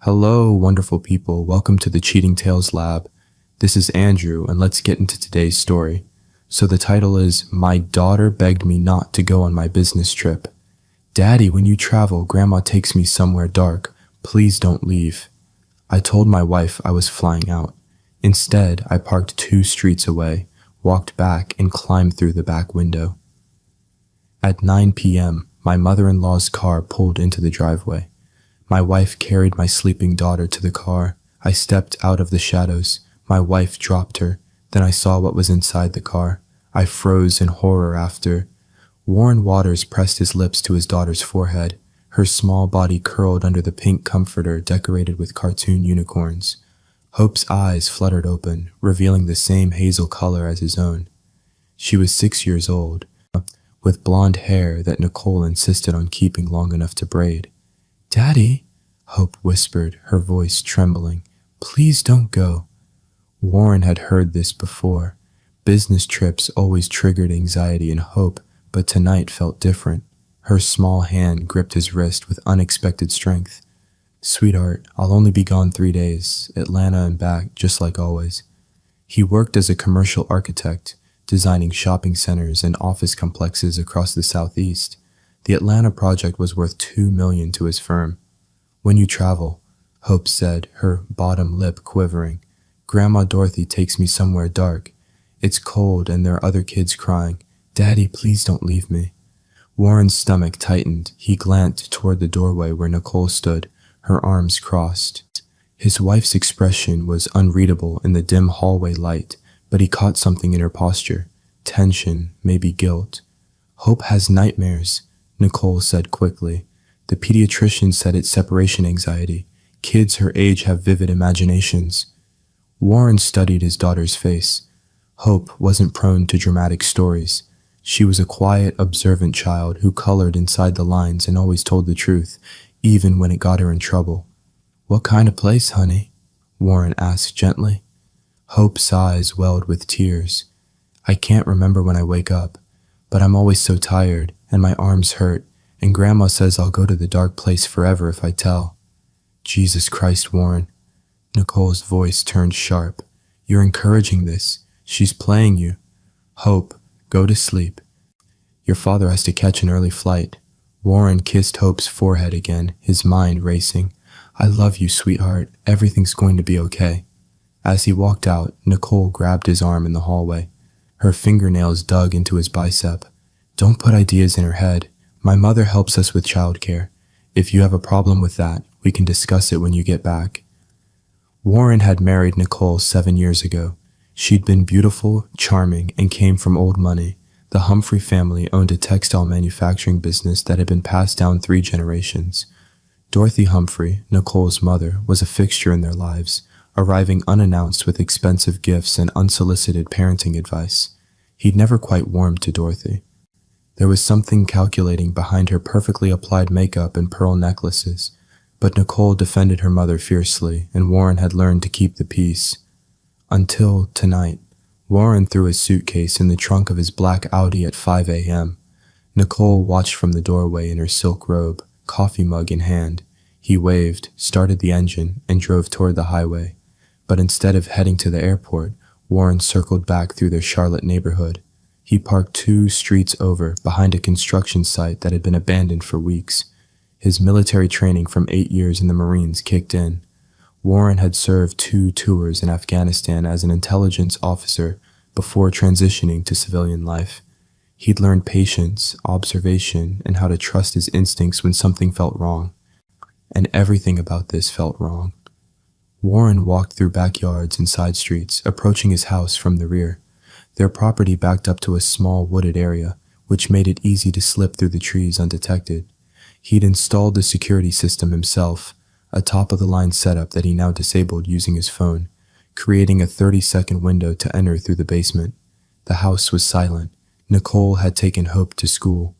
Hello, wonderful people. Welcome to the Cheating Tales Lab. This is Andrew, and let's get into today's story. So the title is, My Daughter Begged Me Not to Go on My Business Trip. Daddy, when you travel, Grandma takes me somewhere dark. Please don't leave. I told my wife I was flying out. Instead, I parked 2 streets away, walked back, and climbed through the back window. At 9 p.m., my mother-in-law's car pulled into the driveway. My wife carried my sleeping daughter to the car. I stepped out of the shadows. My wife dropped her. Then I saw what was inside the car. I froze in horror after. Warren Waters pressed his lips to his daughter's forehead. Her small body curled under the pink comforter decorated with cartoon unicorns. Hope's eyes fluttered open, revealing the same hazel color as his own. She was 6 years old, with blonde hair that Nicole insisted on keeping long enough to braid. Daddy, Hope whispered, her voice trembling. Please don't go. Warren had heard this before. Business trips always triggered anxiety in Hope, but tonight felt different. Her small hand gripped his wrist with unexpected strength. Sweetheart, I'll only be gone 3 days, Atlanta and back, just like always. He worked as a commercial architect, designing shopping centers and office complexes across the Southeast. The Atlanta project was worth $2 million to his firm. When you travel, Hope said, her bottom lip quivering, Grandma Dorothy takes me somewhere dark. It's cold and there are other kids crying. Daddy, please don't leave me. Warren's stomach tightened. He glanced toward the doorway where Nicole stood, her arms crossed. His wife's expression was unreadable in the dim hallway light, but he caught something in her posture. Tension, maybe guilt. Hope has nightmares, Nicole said quickly. The pediatrician said it's separation anxiety. Kids her age have vivid imaginations. Warren studied his daughter's face. Hope wasn't prone to dramatic stories. She was a quiet, observant child who colored inside the lines and always told the truth, even when it got her in trouble. What kind of place, honey? Warren asked gently. Hope's eyes welled with tears. I can't remember when I wake up, but I'm always so tired, and my arms hurt, and Grandma says I'll go to the dark place forever if I tell. Jesus Christ, Warren. Nicole's voice turned sharp. You're encouraging this. She's playing you. Hope, go to sleep. Your father has to catch an early flight. Warren kissed Hope's forehead again, his mind racing. I love you, sweetheart. Everything's going to be okay. As he walked out, Nicole grabbed his arm in the hallway. Her fingernails dug into his bicep. Don't put ideas in her head. My mother helps us with childcare. If you have a problem with that, we can discuss it when you get back. Warren had married Nicole 7 years ago. She'd been beautiful, charming, and came from old money. The Humphrey family owned a textile manufacturing business that had been passed down 3 generations. Dorothy Humphrey, Nicole's mother, was a fixture in their lives, arriving unannounced with expensive gifts and unsolicited parenting advice. He'd never quite warmed to Dorothy. There was something calculating behind her perfectly applied makeup and pearl necklaces, but Nicole defended her mother fiercely, and Warren had learned to keep the peace. Until tonight, Warren threw his suitcase in the trunk of his black Audi at 5 a.m. Nicole watched from the doorway in her silk robe, coffee mug in hand. He waved, started the engine, and drove toward the highway. But instead of heading to the airport, Warren circled back through their Charlotte neighborhood. He parked 2 streets over, behind a construction site that had been abandoned for weeks. His military training from 8 years in the Marines kicked in. Warren had served 2 tours in Afghanistan as an intelligence officer before transitioning to civilian life. He'd learned patience, observation, and how to trust his instincts when something felt wrong. And everything about this felt wrong. Warren walked through backyards and side streets, approaching his house from the rear. Their property backed up to a small wooded area, which made it easy to slip through the trees undetected. He'd installed the security system himself, a top-of-the-line setup that he now disabled using his phone, creating a 30-second window to enter through the basement. The house was silent. Nicole had taken Hope to school.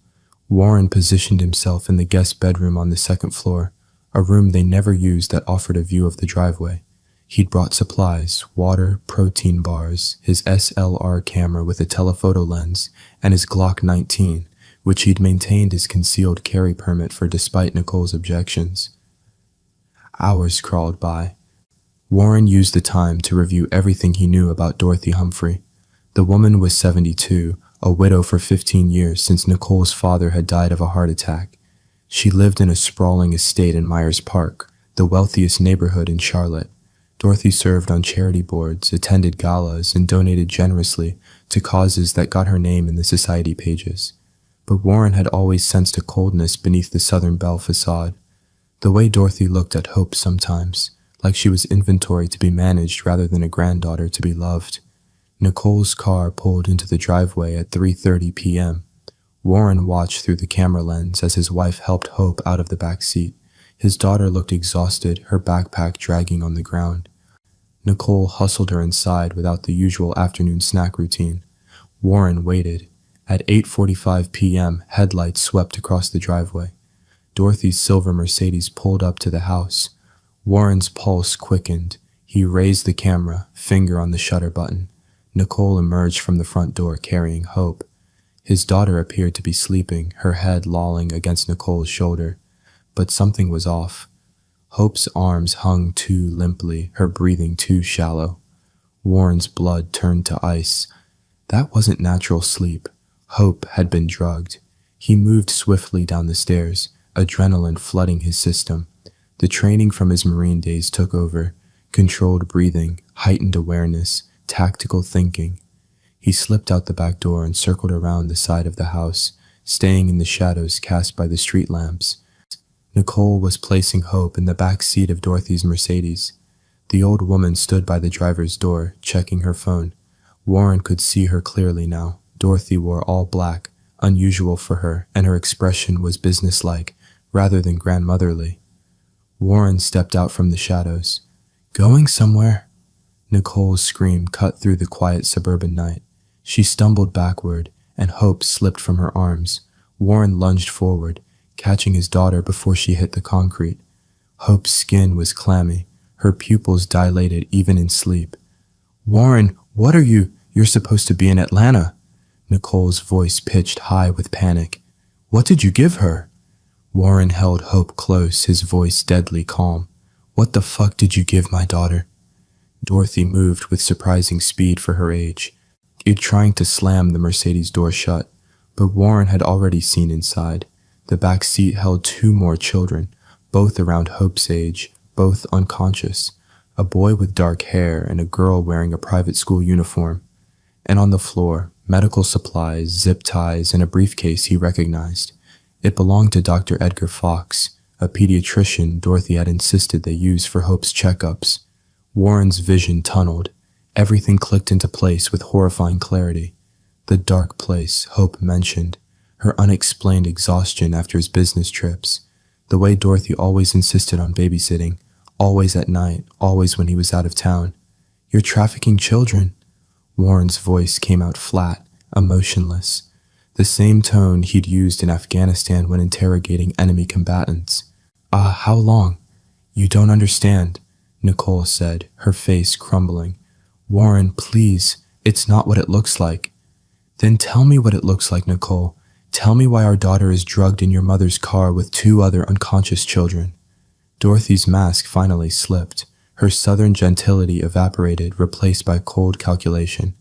Warren positioned himself in the guest bedroom on the 2nd floor, a room they never used that offered a view of the driveway. He'd brought supplies, water, protein bars, his SLR camera with a telephoto lens, and his Glock 19, which he'd maintained his concealed carry permit for despite Nicole's objections. Hours crawled by. Warren used the time to review everything he knew about Dorothy Humphrey. The woman was 72, a widow for 15 years since Nicole's father had died of a heart attack. She lived in a sprawling estate in Myers Park, the wealthiest neighborhood in Charlotte. Dorothy served on charity boards, attended galas, and donated generously to causes that got her name in the society pages. But Warren had always sensed a coldness beneath the Southern Belle facade. The way Dorothy looked at Hope sometimes, like she was inventory to be managed rather than a granddaughter to be loved. Nicole's car pulled into the driveway at 3:30 p.m. Warren watched through the camera lens as his wife helped Hope out of the back seat. His daughter looked exhausted, her backpack dragging on the ground. Nicole hustled her inside without the usual afternoon snack routine. Warren waited. At 8:45 p.m., headlights swept across the driveway. Dorothy's silver Mercedes pulled up to the house. Warren's pulse quickened. He raised the camera, finger on the shutter button. Nicole emerged from the front door carrying Hope. His daughter appeared to be sleeping, her head lolling against Nicole's shoulder. But something was off. Hope's arms hung too limply, her breathing too shallow. Warren's blood turned to ice. That wasn't natural sleep. Hope had been drugged. He moved swiftly down the stairs, adrenaline flooding his system. The training from his Marine days took over. Controlled breathing, heightened awareness, tactical thinking. He slipped out the back door and circled around the side of the house, staying in the shadows cast by the street lamps. Nicole was placing Hope in the back seat of Dorothy's Mercedes. The old woman stood by the driver's door, checking her phone. Warren could see her clearly now. Dorothy wore all black, unusual for her, and her expression was businesslike, rather than grandmotherly. Warren stepped out from the shadows. "Going somewhere?" Nicole's scream cut through the quiet suburban night. She stumbled backward, and Hope slipped from her arms. Warren lunged forward, catching his daughter before she hit the concrete. Hope's skin was clammy, her pupils dilated even in sleep. "Warren, what are you? You're supposed to be in Atlanta." Nicole's voice pitched high with panic. "What did you give her?" Warren held Hope close, his voice deadly calm. "What the fuck did you give my daughter?" Dorothy moved with surprising speed for her age, trying to slam the Mercedes door shut, but Warren had already seen inside. The back seat held two more children, both around Hope's age, both unconscious, a boy with dark hair and a girl wearing a private school uniform. And on the floor, medical supplies, zip ties, and a briefcase he recognized. It belonged to Dr. Edgar Fox, a pediatrician Dorothy had insisted they use for Hope's checkups. Warren's vision tunneled. Everything clicked into place with horrifying clarity. The dark place Hope mentioned, her unexplained exhaustion after his business trips, the way Dorothy always insisted on babysitting, always at night, always when he was out of town. "You're trafficking children." Warren's voice came out flat, emotionless, the same tone he'd used in Afghanistan when interrogating enemy combatants. How long?" "You don't understand," Nicole said, her face crumbling. "Warren, please, it's not what it looks like." "Then tell me what it looks like, Nicole. Tell me why our daughter is drugged in your mother's car with two other unconscious children." Dorothy's mask finally slipped. Her southern gentility evaporated, replaced by cold calculation.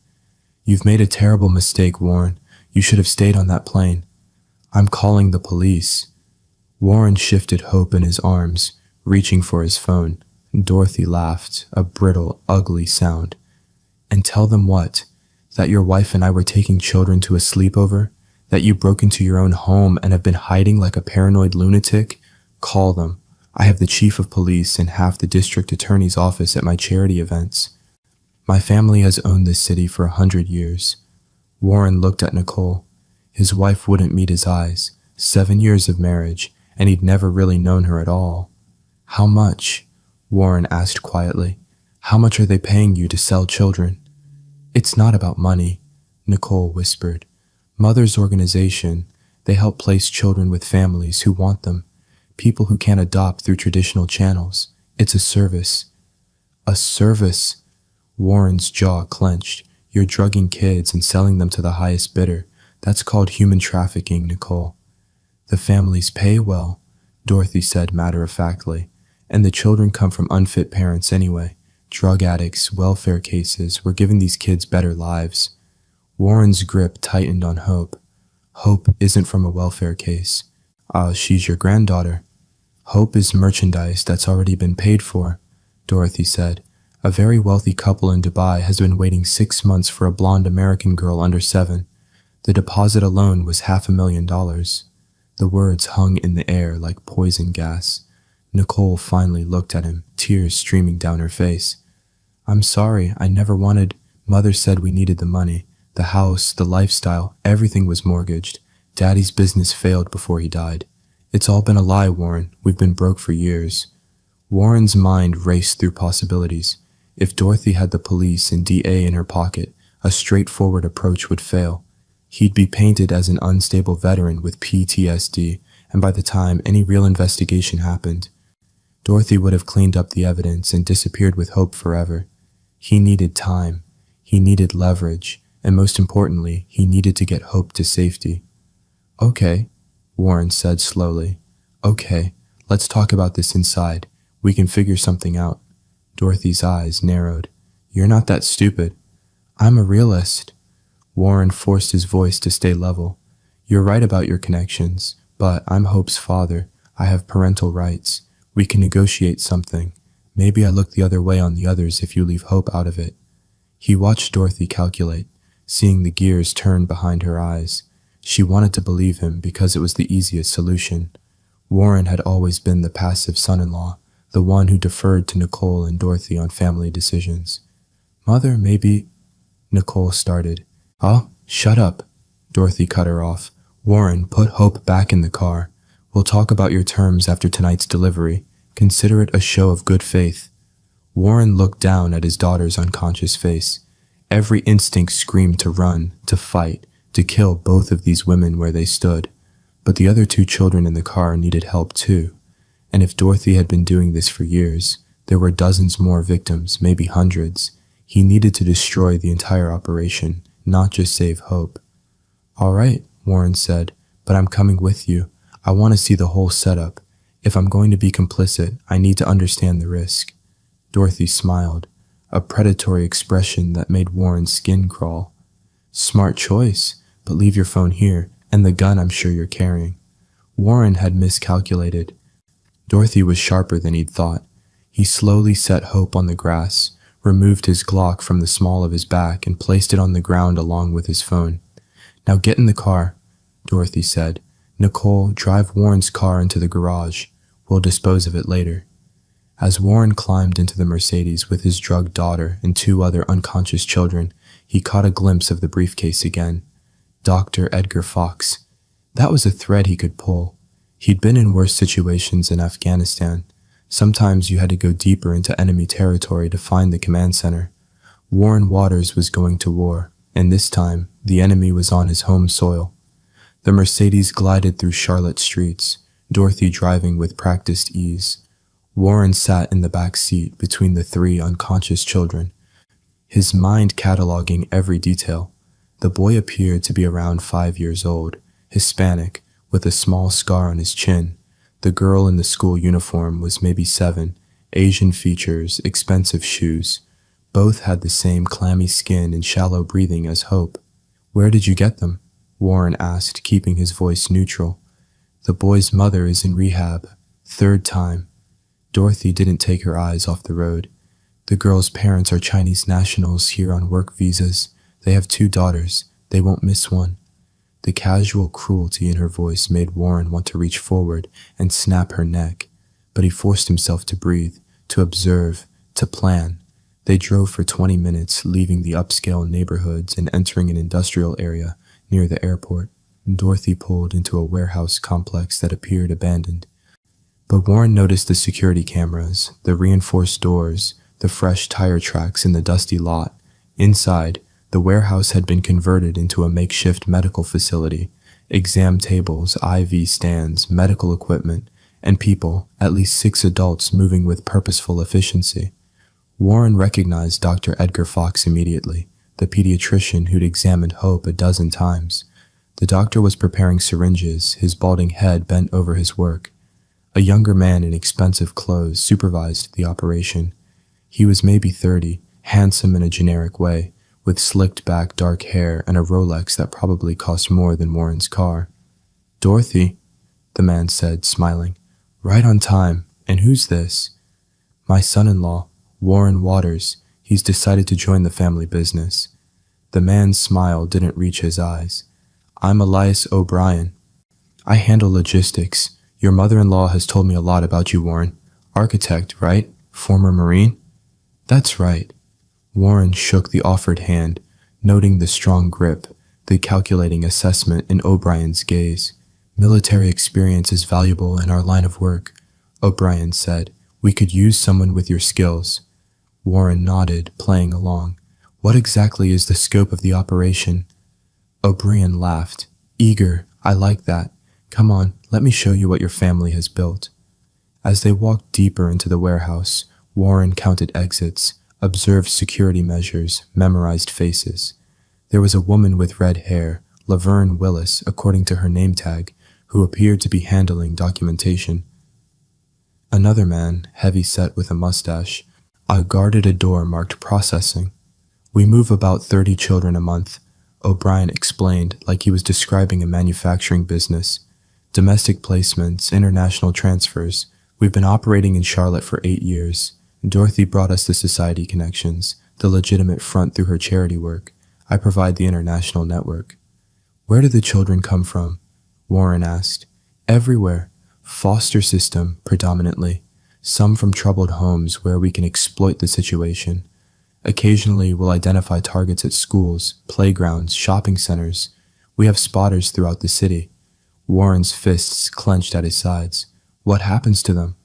"You've made a terrible mistake, Warren. You should have stayed on that plane." "I'm calling the police." Warren shifted Hope in his arms, reaching for his phone. Dorothy laughed, a brittle, ugly sound. "And tell them what? That your wife and I were taking children to a sleepover? That you broke into your own home and have been hiding like a paranoid lunatic? Call them. I have the chief of police and half the district attorney's office at my charity events. My family has owned this city for 100 years. Warren looked at Nicole. His wife wouldn't meet his eyes. 7 years of marriage, and he'd never really known her at all. "How much?" Warren asked quietly. "How much are they paying you to sell children?" "It's not about money," Nicole whispered. "Mother's organization, they help place children with families who want them, people who can't adopt through traditional channels. It's a service." "A service?" Warren's jaw clenched. "You're drugging kids and selling them to the highest bidder. That's called human trafficking, Nicole." "The families pay well," Dorothy said matter-of-factly, And the children come from unfit parents anyway. Drug addicts, welfare cases, we're giving these kids better lives. Warren's grip tightened on Hope. Hope isn't from a welfare case. She's your granddaughter. Hope is merchandise that's already been paid for, Dorothy said. A very wealthy couple in Dubai has been waiting 6 months for a blonde American girl under 7. The deposit alone was $500,000. The words hung in the air like poison gas. Nicole finally looked at him, tears streaming down her face. I'm sorry, I never wanted. Mother said we needed the money. The house, the lifestyle, everything was mortgaged. Daddy's business failed before he died. It's all been a lie, Warren. We've been broke for years. Warren's mind raced through possibilities. If Dorothy had the police and DA in her pocket, a straightforward approach would fail. He'd be painted as an unstable veteran with PTSD, and by the time any real investigation happened, Dorothy would have cleaned up the evidence and disappeared with Hope forever. He needed time. He needed leverage. And most importantly, he needed to get Hope to safety. Okay, Warren said slowly. Okay, let's talk about this inside. We can figure something out. Dorothy's eyes narrowed. You're not that stupid. I'm a realist. Warren forced his voice to stay level. You're right about your connections, but I'm Hope's father. I have parental rights. We can negotiate something. Maybe I look the other way on the others if you leave Hope out of it. He watched Dorothy calculate, seeing the gears turn behind her eyes. She wanted to believe him because it was the easiest solution. Warren had always been the passive son-in-law, the one who deferred to Nicole and Dorothy on family decisions. Mother, maybe... Nicole started. Oh, shut up. Dorothy cut her off. Warren, put Hope back in the car. We'll talk about your terms after tonight's delivery. Consider it a show of good faith. Warren looked down at his daughter's unconscious face. Every instinct screamed to run, to fight, to kill both of these women where they stood. But the other 2 children in the car needed help too. And if Dorothy had been doing this for years, there were dozens more victims, maybe hundreds. He needed to destroy the entire operation, not just save Hope. All right, Warren said, but I'm coming with you. I want to see the whole setup. If I'm going to be complicit, I need to understand the risk. Dorothy smiled, a predatory expression that made Warren's skin crawl. Smart choice, but leave your phone here, and the gun I'm sure you're carrying. Warren had miscalculated. Dorothy was sharper than he'd thought. He slowly set Hope on the grass, removed his Glock from the small of his back, and placed it on the ground along with his phone. Now get in the car, Dorothy said. Nicole, drive Warren's car into the garage. We'll dispose of it later. As Warren climbed into the Mercedes with his drugged daughter and 2 other unconscious children, he caught a glimpse of the briefcase again. Dr. Edgar Fox. That was a thread he could pull. He'd been in worse situations in Afghanistan. Sometimes you had to go deeper into enemy territory to find the command center. Warren Waters was going to war, and this time, the enemy was on his home soil. The Mercedes glided through Charlotte streets, Dorothy driving with practiced ease. Warren sat in the back seat between the 3 unconscious children, his mind cataloging every detail. The boy appeared to be around 5 years old, Hispanic, with a small scar on his chin. The girl in the school uniform was maybe 7, Asian features, expensive shoes. Both had the same clammy skin and shallow breathing as Hope. Where did you get them? Warren asked, keeping his voice neutral. The boy's mother is in rehab. 3rd time. Dorothy didn't take her eyes off the road. The girl's parents are Chinese nationals here on work visas. They have 2 daughters. They won't miss one. The casual cruelty in her voice made Warren want to reach forward and snap her neck, but he forced himself to breathe, to observe, to plan. They drove for 20 minutes, leaving the upscale neighborhoods and entering an industrial area near the airport. Dorothy pulled into a warehouse complex that appeared abandoned. But Warren noticed the security cameras, the reinforced doors, the fresh tire tracks in the dusty lot. Inside, the warehouse had been converted into a makeshift medical facility. Exam tables, IV stands, medical equipment, and people, at least 6 adults moving with purposeful efficiency. Warren recognized Dr. Edgar Fox immediately, the pediatrician who'd examined Hope a dozen times. The doctor was preparing syringes, his balding head bent over his work. A younger man in expensive clothes supervised the operation. He was maybe 30, handsome in a generic way, with slicked back dark hair and a Rolex that probably cost more than Warren's car. "Dorothy," the man said, smiling. "Right on time. And who's this?" "My son-in-law, Warren Waters. He's decided to join the family business." The man's smile didn't reach his eyes. "I'm Elias O'Brien. I handle logistics. Your mother-in-law has told me a lot about you, Warren. Architect, right? Former Marine?" "That's right." Warren shook the offered hand, noting the strong grip, the calculating assessment in O'Brien's gaze. "Military experience is valuable in our line of work," O'Brien said. "We could use someone with your skills." Warren nodded, playing along. "What exactly is the scope of the operation?" O'Brien laughed. "Eager, I like that. Come on, let me show you what your family has built." As they walked deeper into the warehouse, Warren counted exits, observed security measures, memorized faces. There was a woman with red hair, Laverne Willis, according to her name tag, who appeared to be handling documentation. Another man, heavy-set with a mustache, guarded a door marked processing. "We move about 30 children a month," O'Brien explained like he was describing a manufacturing business. "Domestic placements, international transfers. We've been operating in Charlotte for 8 years. Dorothy brought us the society connections, the legitimate front through her charity work. I provide the international network." "Where do the children come from?" Warren asked. "Everywhere. Foster system, predominantly. Some from troubled homes where we can exploit the situation. Occasionally, we'll identify targets at schools, playgrounds, shopping centers. We have spotters throughout the city." Warren's fists clenched at his sides. "What happens to them?"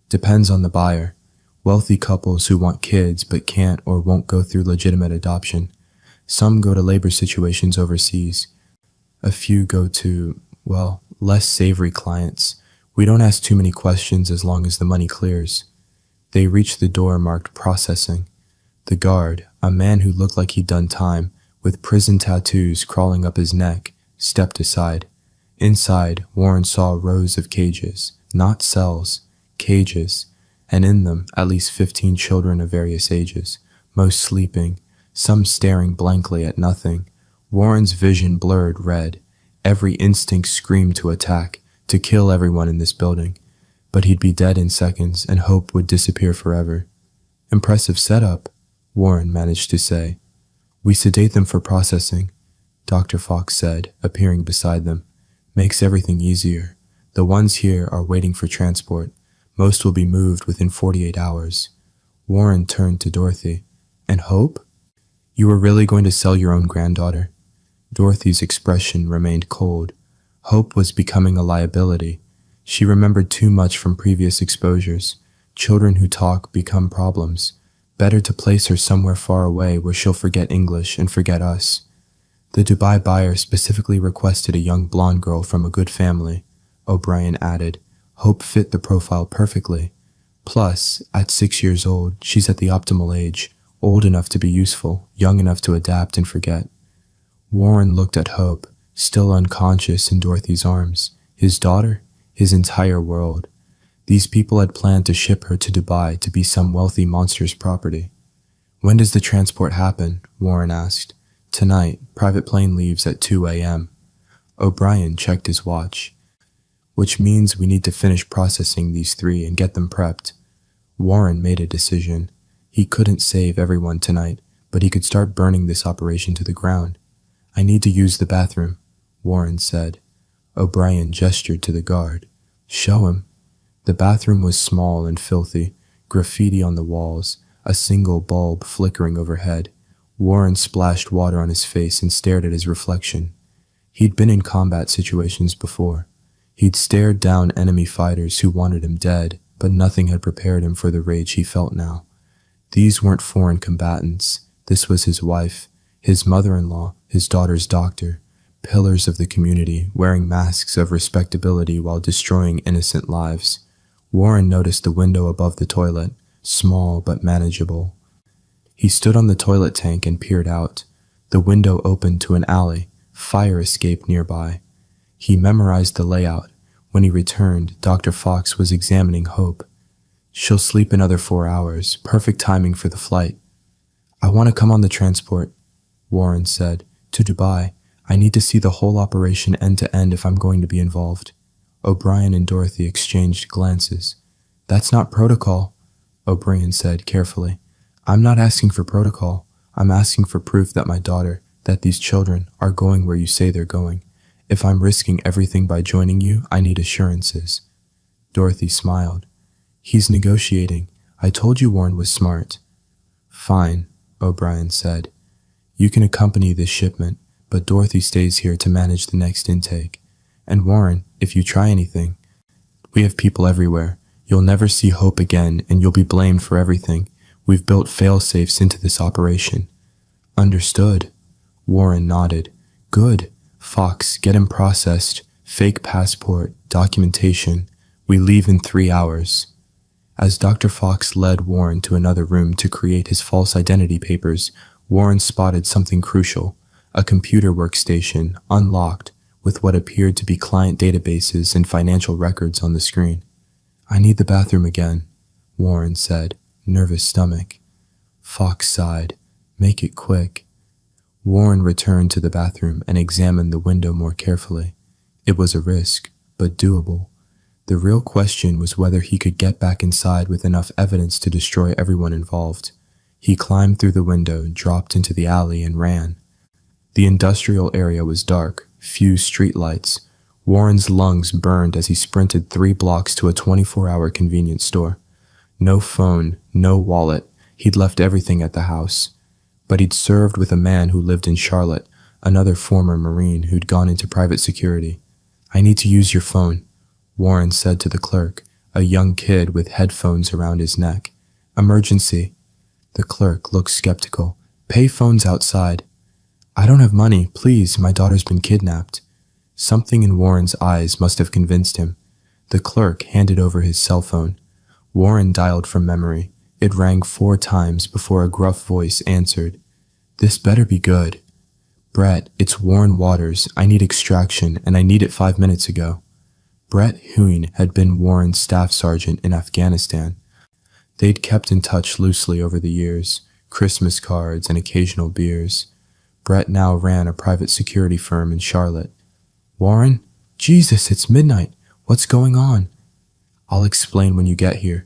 "Depends on the buyer. Wealthy couples who want kids but can't or won't go through legitimate adoption. Some go to labor situations overseas. A few go to, well, less savory clients. We don't ask too many questions as long as the money clears." They reached the door marked processing. The guard, a man who looked like he'd done time, with prison tattoos crawling up his neck, stepped aside. Inside, Warren saw rows of cages, not cells, cages, and in them at least 15 children of various ages, most sleeping, some staring blankly at nothing. Warren's vision blurred red. Every instinct screamed to attack, to kill everyone in this building. But he'd be dead in seconds and hope would disappear forever. "Impressive setup," Warren managed to say. "We sedate them for processing," Dr. Fox said, appearing beside them. "Makes everything easier. The ones here are waiting for transport. Most will be moved within 48 hours. Warren turned to Dorothy. "And Hope? You were really going to sell your own granddaughter?" Dorothy's expression remained cold. Hope was becoming a liability. She remembered too much from previous exposures. Children who talk become problems. Better to place her somewhere far away where she'll forget English and forget us. "The Dubai buyer specifically requested a young blonde girl from a good family," O'Brien added. "Hope fit the profile perfectly. Plus, at 6 years old, she's at the optimal age, old enough to be useful, young enough to adapt and forget." Warren looked at Hope, still unconscious in Dorothy's arms. His daughter? His entire world. These people had planned to ship her to Dubai to be some wealthy monster's property. "When does the transport happen?" Warren asked. "Tonight. Private plane leaves at 2 a.m. O'Brien checked his watch. "Which means we need to finish processing these 3 and get them prepped." Warren made a decision. He couldn't save everyone tonight, but he could start burning this operation to the ground. "I need to use the bathroom," Warren said. O'Brien gestured to the guard. "Show him." The bathroom was small and filthy, graffiti on the walls, a single bulb flickering overhead. Warren splashed water on his face and stared at his reflection. He'd been in combat situations before. He'd stared down enemy fighters who wanted him dead, but nothing had prepared him for the rage he felt now. These weren't foreign combatants. This was his wife, his mother-in-law, his daughter's doctor, pillars of the community, wearing masks of respectability while destroying innocent lives. Warren noticed the window above the toilet, small but manageable. He stood on the toilet tank and peered out. The window opened to an alley, fire escape nearby. He memorized the layout. When he returned, Dr. Fox was examining Hope. "She'll sleep another 4 hours, perfect timing for the flight." "I want to come on the transport," Warren said. "To Dubai. I need to see the whole operation end to end if I'm going to be involved." O'Brien and Dorothy exchanged glances. "That's not protocol," O'Brien said carefully. "I'm not asking for protocol. I'm asking for proof that my daughter, that these children, are going where you say they're going. If I'm risking everything by joining you, I need assurances." Dorothy smiled. "He's negotiating. I told you Warren was smart." "Fine," O'Brien said. "You can accompany this shipment, but Dorothy stays here to manage the next intake. And Warren, if you try anything, we have people everywhere. You'll never see Hope again, and you'll be blamed for everything. We've built fail-safes into this operation." "Understood." Warren nodded. "Good. Fox, get him processed. Fake passport, documentation. We leave in 3 hours." As Dr. Fox led Warren to another room to create his false identity papers, Warren spotted something crucial: a computer workstation, unlocked, with what appeared to be client databases and financial records on the screen. "I need the bathroom again," Warren said, nervous stomach. Fox sighed. "Make it quick." Warren returned to the bathroom and examined the window more carefully. It was a risk, but doable. The real question was whether he could get back inside with enough evidence to destroy everyone involved. He climbed through the window, dropped into the alley, and ran. The industrial area was dark, few streetlights. Warren's lungs burned as he sprinted 3 blocks to a 24-hour convenience store. No phone, no wallet. He'd left everything at the house. But he'd served with a man who lived in Charlotte, another former Marine who'd gone into private security. "I need to use your phone," Warren said to the clerk, a young kid with headphones around his neck. "Emergency." The clerk looked skeptical. "Pay phones outside." "I don't have money. Please, my daughter's been kidnapped." Something in Warren's eyes must have convinced him. The clerk handed over his cell phone. Warren dialed from memory. It rang 4 times before a gruff voice answered. "This better be good." "Brett, it's Warren Waters. I need extraction, and I need it 5 minutes ago." Brett Huyn had been Warren's staff sergeant in Afghanistan. They'd kept in touch loosely over the years, Christmas cards and occasional beers. Brett now ran a private security firm in Charlotte. "Warren? Jesus, it's midnight. What's going on?" "I'll explain when you get here."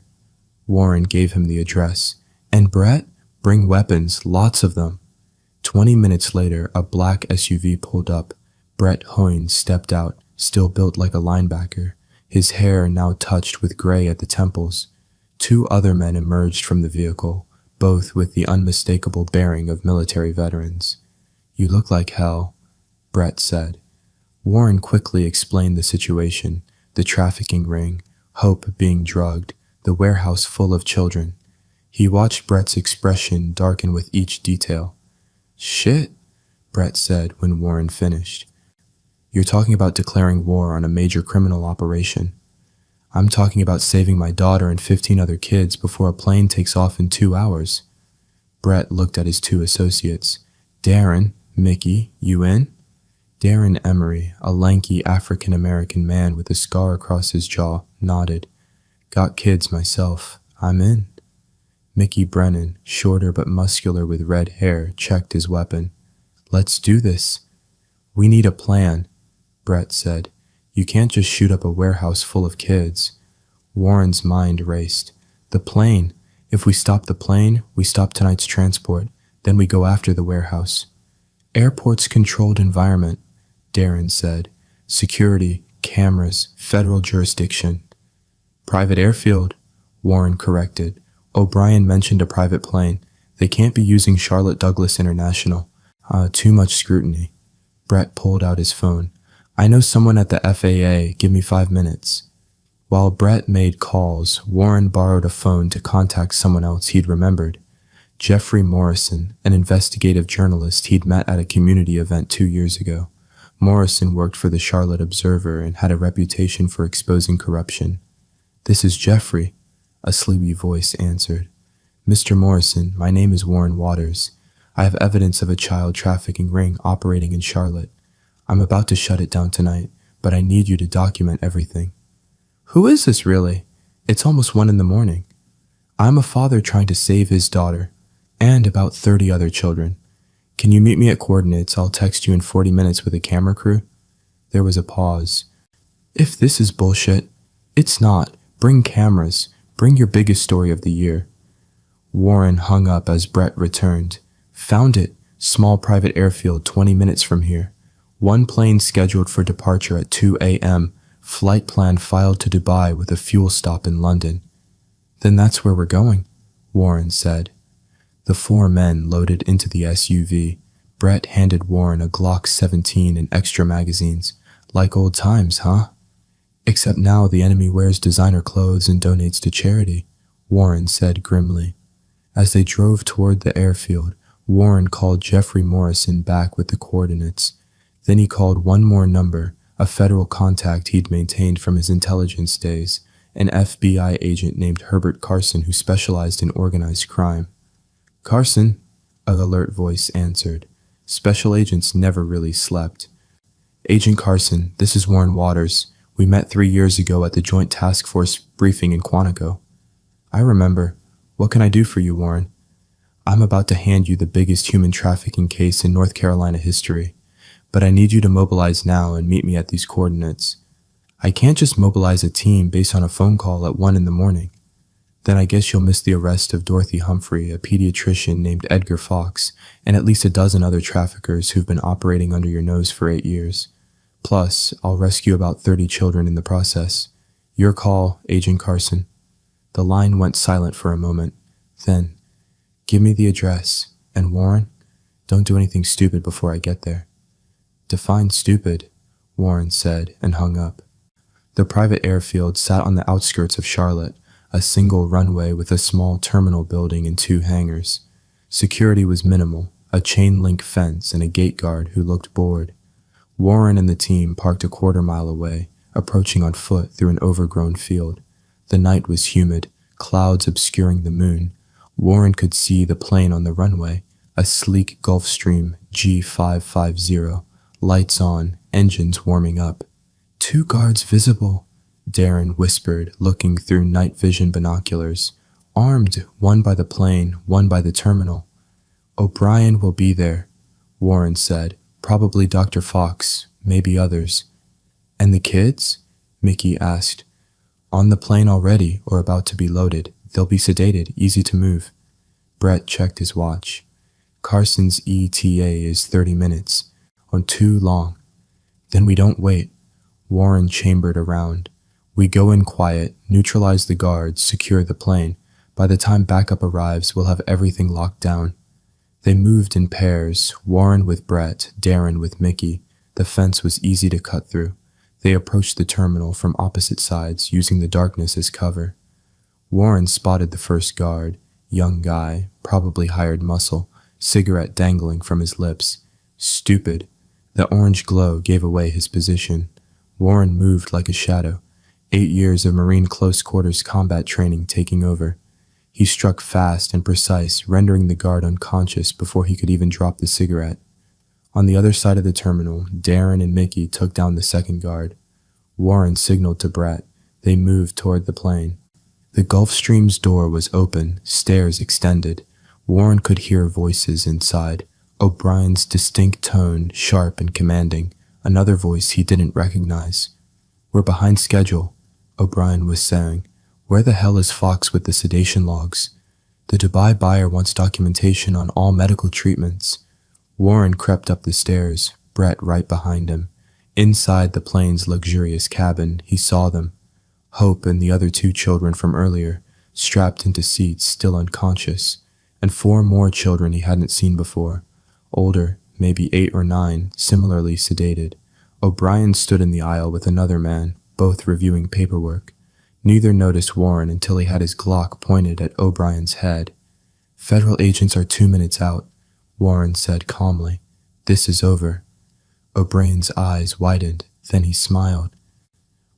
Warren gave him the address. "And Brett? Bring weapons, lots of them." 20 minutes later, a black SUV pulled up. Brett Huyn stepped out, still built like a linebacker, his hair now touched with gray at the temples. 2 other men emerged from the vehicle, both with the unmistakable bearing of military veterans. "You look like hell," Brett said. Warren quickly explained the situation: the trafficking ring, Hope being drugged, the warehouse full of children. He watched Brett's expression darken with each detail. "Shit," Brett said when Warren finished. "You're talking about declaring war on a major criminal operation. I'm talking about saving my daughter and 15 other kids before a plane takes off in 2 hours." Brett looked at his 2 associates. "Darren, Mickey, you in?" Darren Emery, a lanky African-American man with a scar across his jaw, nodded. "Got kids myself. I'm in." Mickey Brennan, shorter but muscular with red hair, checked his weapon. "Let's do this." "We need a plan," Brett said. "You can't just shoot up a warehouse full of kids." Warren's mind raced. "The plane. If we stop the plane, we stop tonight's transport. Then we go after the warehouse." "Airport's controlled environment," Darren said. "Security, cameras, federal jurisdiction." "Private airfield," Warren corrected. "O'Brien mentioned a private plane. They can't be using Charlotte Douglas International. Too much scrutiny." Brett pulled out his phone. "I know someone at the FAA. Give me 5 minutes." While Brett made calls, Warren borrowed a phone to contact someone else he'd remembered. Jeffrey Morrison, an investigative journalist he'd met at a community event 2 years ago. Morrison worked for the Charlotte Observer and had a reputation for exposing corruption. "This is Jeffrey," a sleepy voice answered. "Mr. Morrison, my name is Warren Waters. I have evidence of a child trafficking ring operating in Charlotte. I'm about to shut it down tonight, but I need you to document everything." Who is this really? It's almost 1 in the morning. I'm a father trying to save his daughter, and about 30 other children. Can you meet me at coordinates? I'll text you in 40 minutes with a camera crew. There was a pause. If this is bullshit, it's not. Bring cameras. Bring your biggest story of the year. Warren hung up as Brett returned. Found it. Small private airfield 20 minutes from here. 1 plane scheduled for departure at 2 a.m. Flight plan filed to Dubai with a fuel stop in London. Then that's where we're going, Warren said. The 4 men loaded into the SUV. Brett handed Warren a Glock 17 and extra magazines. Like old times, huh? Except now the enemy wears designer clothes and donates to charity, Warren said grimly. As they drove toward the airfield, Warren called Jeffrey Morrison back with the coordinates. Then he called one more number, a federal contact he'd maintained from his intelligence days, an FBI agent named Herbert Carson who specialized in organized crime. Carson, an alert voice answered. Special agents never really slept. Agent Carson, this is Warren Waters. We met 3 years ago at the Joint Task Force briefing in Quantico. I remember. What can I do for you, Warren? I'm about to hand you the biggest human trafficking case in North Carolina history, but I need you to mobilize now and meet me at these coordinates. I can't just mobilize a team based on a phone call at 1 in the morning. Then I guess you'll miss the arrest of Dorothy Humphrey, a pediatrician named Edgar Fox, and at least a dozen other traffickers who've been operating under your nose for 8 years. Plus, I'll rescue about 30 children in the process. Your call, Agent Carson. The line went silent for a moment. Then, give me the address. And Warren, don't do anything stupid before I get there. Define stupid, Warren said and hung up. The private airfield sat on the outskirts of Charlotte, a single runway with a small terminal building and 2 hangars. Security was minimal, a chain-link fence and a gate guard who looked bored. Warren and the team parked a quarter-mile away, approaching on foot through an overgrown field. The night was humid, clouds obscuring the moon. Warren could see the plane on the runway, a sleek Gulfstream G550, lights on, engines warming up. 2 guards visible, Darren whispered, looking through night vision binoculars. Armed, one by the plane, one by the terminal. O'Brien will be there, Warren said. Probably Dr. Fox, maybe others. And the kids? Mickey asked. On the plane already, or about to be loaded. They'll be sedated, easy to move. Brett checked his watch. Carson's ETA is 30 minutes. On too long. Then we don't wait. Warren chambered around. We go in quiet, neutralize the guards, secure the plane. By the time backup arrives, we'll have everything locked down. They moved in pairs, Warren with Brett, Darren with Mickey. The fence was easy to cut through. They approached the terminal from opposite sides, using the darkness as cover. Warren spotted the first guard, young guy, probably hired muscle, cigarette dangling from his lips. Stupid. The orange glow gave away his position. Warren moved like a shadow. 8 years of Marine close-quarters combat training taking over. He struck fast and precise, rendering the guard unconscious before he could even drop the cigarette. On the other side of the terminal, Darren and Mickey took down the second guard. Warren signaled to Brett. They moved toward the plane. The Gulfstream's door was open, stairs extended. Warren could hear voices inside. O'Brien's distinct tone, sharp and commanding. Another voice he didn't recognize. We're behind schedule, O'Brien was saying. Where the hell is Fox with the sedation logs? The Dubai buyer wants documentation on all medical treatments. Warren crept up the stairs, Brett right behind him. Inside the plane's luxurious cabin, he saw them. Hope and the other 2 children from earlier, strapped into seats, still unconscious, and 4 more children he hadn't seen before. Older, maybe 8 or 9, similarly sedated. O'Brien stood in the aisle with another man, both reviewing paperwork. Neither noticed Warren until he had his Glock pointed at O'Brien's head. Federal agents are 2 minutes out, Warren said calmly. This is over. O'Brien's eyes widened, then he smiled.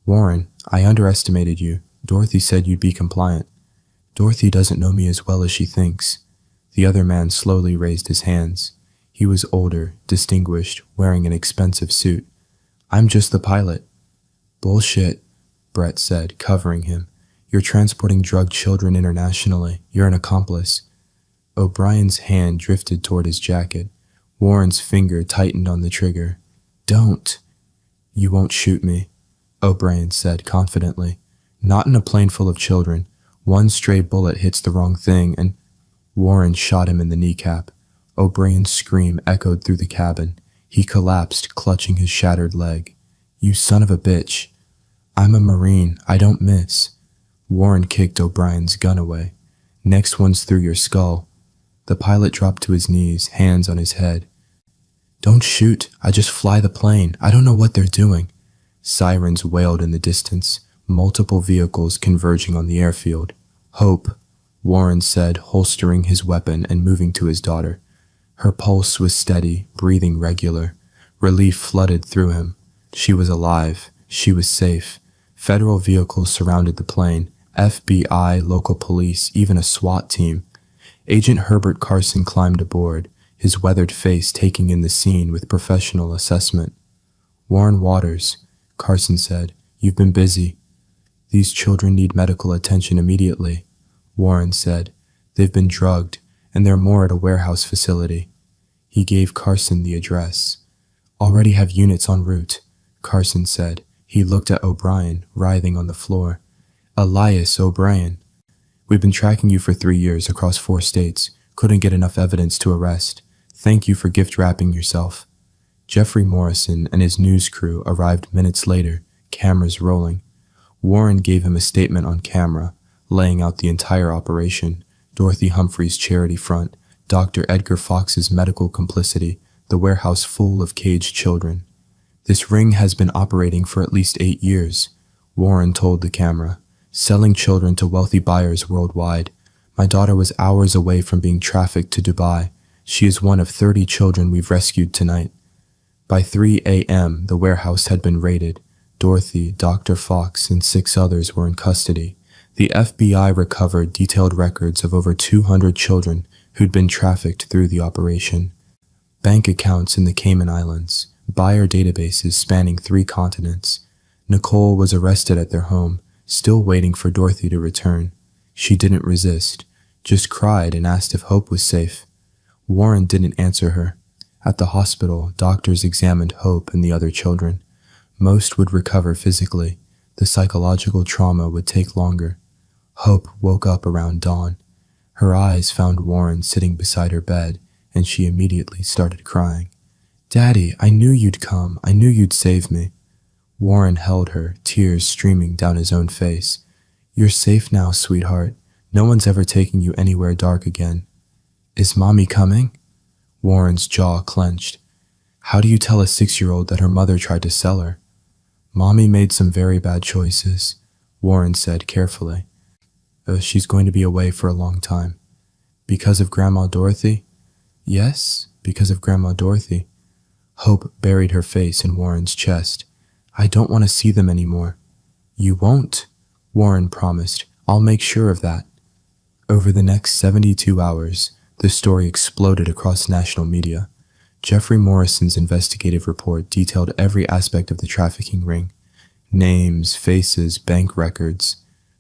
Warren, I underestimated you. Dorothy said you'd be compliant. Dorothy doesn't know me as well as she thinks. The other man slowly raised his hands. He was older, distinguished, wearing an expensive suit. I'm just the pilot. Bullshit. Brett said, covering him. You're transporting drugged children internationally. You're an accomplice. O'Brien's hand drifted toward his jacket. Warren's finger tightened on the trigger. Don't. You won't shoot me, O'Brien said confidently. Not in a plane full of children. One stray bullet hits the wrong thing and... Warren shot him in the kneecap. O'Brien's scream echoed through the cabin. He collapsed, clutching his shattered leg. You son of a bitch. I'm a Marine. I don't miss. Warren kicked O'Brien's gun away. Next one's through your skull. The pilot dropped to his knees, hands on his head. Don't shoot. I just fly the plane. I don't know what they're doing. Sirens wailed in the distance, multiple vehicles converging on the airfield. Hope, Warren said, holstering his weapon and moving to his daughter. Her pulse was steady, breathing regular. Relief flooded through him. She was alive. She was safe. Federal vehicles surrounded the plane. FBI, local police, even a SWAT team. Agent Herbert Carson climbed aboard, his weathered face taking in the scene with professional assessment. Warren Waters, Carson said, you've been busy. These children need medical attention immediately, Warren said. They've been drugged, and they're more at a warehouse facility. He gave Carson the address. Already have units en route, Carson said. He looked at O'Brien, writhing on the floor. Elias O'Brien. We've been tracking you for 3 years across 4 states. Couldn't get enough evidence to arrest. Thank you for gift wrapping yourself. Jeffrey Morrison and his news crew arrived minutes later, cameras rolling. Warren gave him a statement on camera, laying out the entire operation, Dorothy Humphrey's charity front, Dr. Edgar Fox's medical complicity, the warehouse full of caged children. This ring has been operating for at least 8 years, Warren told the camera, selling children to wealthy buyers worldwide. My daughter was hours away from being trafficked to Dubai. She is one of 30 children we've rescued tonight. By 3 a.m., the warehouse had been raided. Dorothy, Dr. Fox, and 6 others were in custody. The FBI recovered detailed records of over 200 children who'd been trafficked through the operation. Bank accounts in the Cayman Islands, buyer databases spanning 3 continents. Nicole was arrested at their home, still waiting for Dorothy to return. She didn't resist, just cried and asked if Hope was safe. Warren didn't answer her. At the hospital, doctors examined Hope and the other children. Most would recover physically. The psychological trauma would take longer. Hope woke up around dawn. Her eyes found Warren sitting beside her bed, and she immediately started crying. Daddy, I knew you'd come. I knew you'd save me. Warren held her, tears streaming down his own face. You're safe now, sweetheart. No one's ever taking you anywhere dark again. Is Mommy coming? Warren's jaw clenched. How do you tell a 6-year-old that her mother tried to sell her? Mommy made some very bad choices, Warren said carefully. She's going to be away for a long time. Because of Grandma Dorothy? Yes, because of Grandma Dorothy. Hope buried her face in Warren's chest. I don't want to see them anymore. You won't, Warren promised. I'll make sure of that. Over the next 72 hours, the story exploded across national media. Jeffrey Morrison's investigative report detailed every aspect of the trafficking ring. Names, faces, bank records.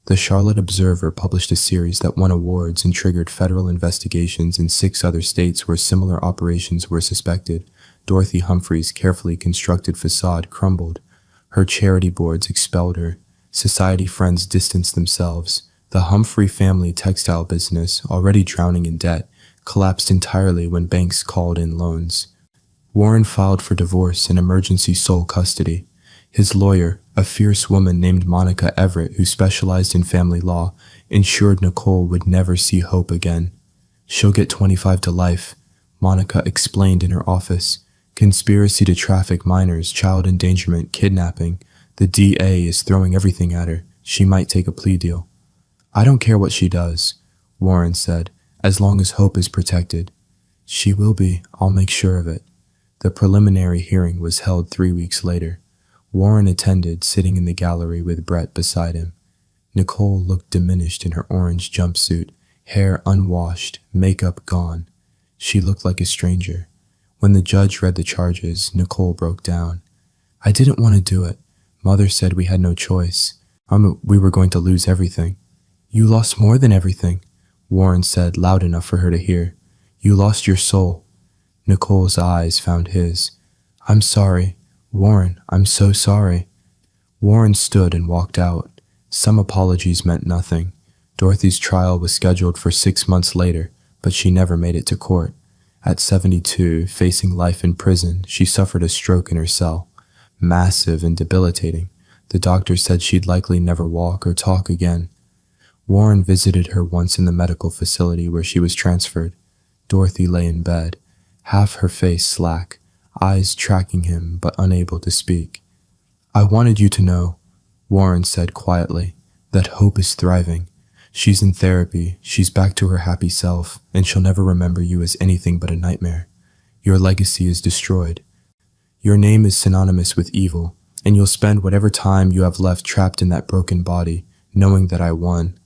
The Charlotte Observer published a series that won awards and triggered federal investigations in 6 other states where similar operations were suspected. Dorothy Humphrey's carefully constructed facade crumbled. Her charity boards expelled her. Society friends distanced themselves. The Humphrey family textile business, already drowning in debt, collapsed entirely when banks called in loans. Warren filed for divorce and emergency sole custody. His lawyer, a fierce woman named Monica Everett who specialized in family law, ensured Nicole would never see Hope again. She'll get 25 to life, Monica explained in her office. Conspiracy to traffic minors, child endangerment, kidnapping. The DA is throwing everything at her. She might take a plea deal. I don't care what she does, Warren said, as long as Hope is protected. She will be. I'll make sure of it. The preliminary hearing was held 3 weeks later. Warren attended, sitting in the gallery with Brett beside him. Nicole looked diminished in her orange jumpsuit, hair unwashed, makeup gone. She looked like a stranger. When the judge read the charges, Nicole broke down. I didn't want to do it. Mother said we had no choice. We were going to lose everything. You lost more than everything, Warren said loud enough for her to hear. You lost your soul. Nicole's eyes found his. I'm sorry. Warren, I'm so sorry. Warren stood and walked out. Some apologies meant nothing. Dorothy's trial was scheduled for 6 months later, but she never made it to court. At 72, facing life in prison, she suffered a stroke in her cell. Massive and debilitating. The doctor said she'd likely never walk or talk again. Warren visited her once in the medical facility where she was transferred. Dorothy lay in bed, half her face slack, eyes tracking him but unable to speak. I wanted you to know, Warren said quietly, that Hope is thriving. She's in therapy, she's back to her happy self, and she'll never remember you as anything but a nightmare. Your legacy is destroyed. Your name is synonymous with evil, and you'll spend whatever time you have left trapped in that broken body, knowing that I won.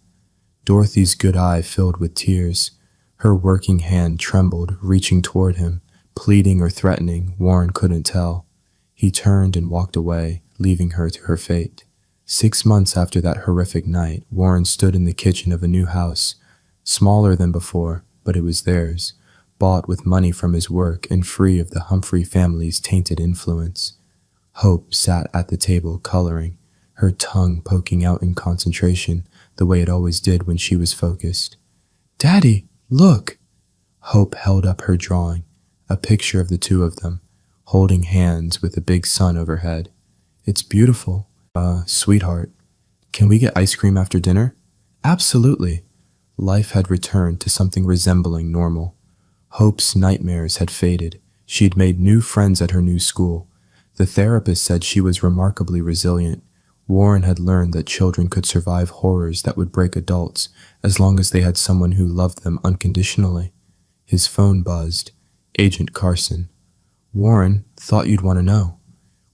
Dorothy's good eye filled with tears. Her working hand trembled, reaching toward him, pleading or threatening, Warren couldn't tell. He turned and walked away, leaving her to her fate. 6 months after that horrific night, Warren stood in the kitchen of a new house, smaller than before, but it was theirs, bought with money from his work and free of the Humphrey family's tainted influence. Hope sat at the table coloring, her tongue poking out in concentration, the way it always did when she was focused. Daddy, look! Hope held up her drawing, a picture of the two of them, holding hands with a big sun overhead. It's beautiful. Sweetheart, can we get ice cream after dinner? Absolutely. Life had returned to something resembling normal. Hope's nightmares had faded. She'd made new friends at her new school. The therapist said she was remarkably resilient. Warren had learned that children could survive horrors that would break adults as long as they had someone who loved them unconditionally. His phone buzzed. Agent Carson. Warren, thought you'd want to know.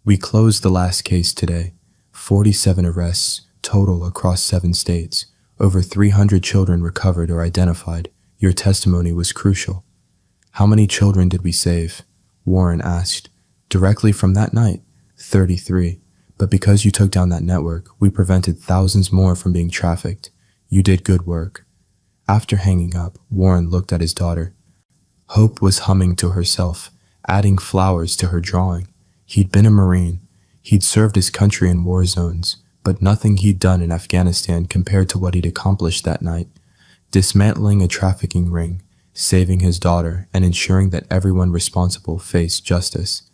We closed the last case today. 47 arrests, total across 7 states. Over 300 children recovered or identified. Your testimony was crucial. How many children did we save? Warren asked. Directly from that night, 33. But because you took down that network, we prevented thousands more from being trafficked. You did good work. After hanging up, Warren looked at his daughter. Hope was humming to herself, adding flowers to her drawing. He'd been a Marine. He'd served his country in war zones, but nothing he'd done in Afghanistan compared to what he'd accomplished that night. Dismantling a trafficking ring, saving his daughter, and ensuring that everyone responsible faced justice.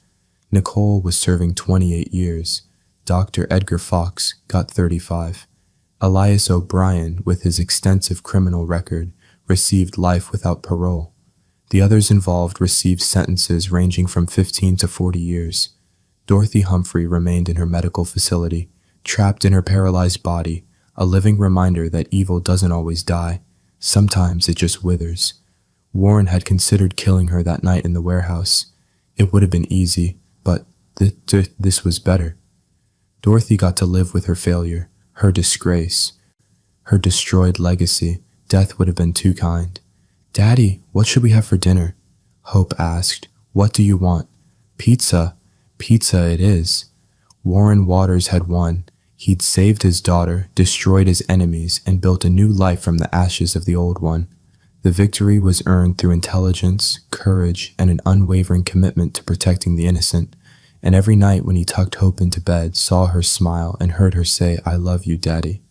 Nicole was serving 28 years. Dr. Edgar Fox got 35. Elias O'Brien, with his extensive criminal record, received life without parole. The others involved received sentences ranging from 15 to 40 years. Dorothy Humphrey remained in her medical facility, trapped in her paralyzed body, a living reminder that evil doesn't always die. Sometimes it just withers. Warren had considered killing her that night in the warehouse. It would have been easy, but this was better. Dorothy got to live with her failure, her disgrace, her destroyed legacy. Death would have been too kind. Daddy, what should we have for dinner? Hope asked. What do you want? Pizza. Pizza it is. Warren Waters had won. He'd saved his daughter, destroyed his enemies, and built a new life from the ashes of the old one. The victory was earned through intelligence, courage, and an unwavering commitment to protecting the innocent. And every night when he tucked Hope into bed, saw her smile and heard her say, I love you, Daddy.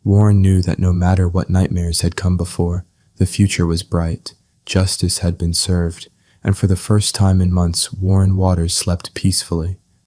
Warren knew that no matter what nightmares had come before, the future was bright. Justice had been served, and for the first time in months, Warren Waters slept peacefully.